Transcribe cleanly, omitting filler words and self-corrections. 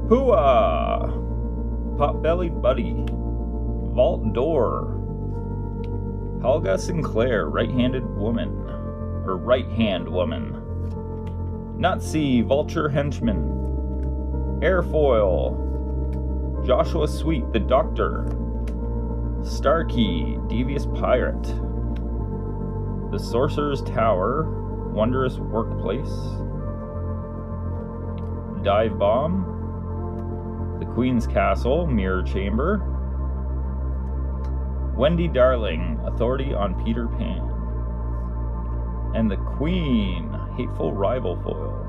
Hooah! Pot-bellied Buddy. Vault Door. Helga Sinclair, right-handed woman. Or right-hand woman. Nazi Vulture Henchman. Airfoil. Joshua Sweet, the Doctor. Starkey, Devious Pirate. The Sorcerer's Tower, Wondrous Workplace. Dive Bomb. The Queen's Castle, Mirror Chamber. Wendy Darling, Authority on Peter Pan. And the Queen, Hateful Rival Foil.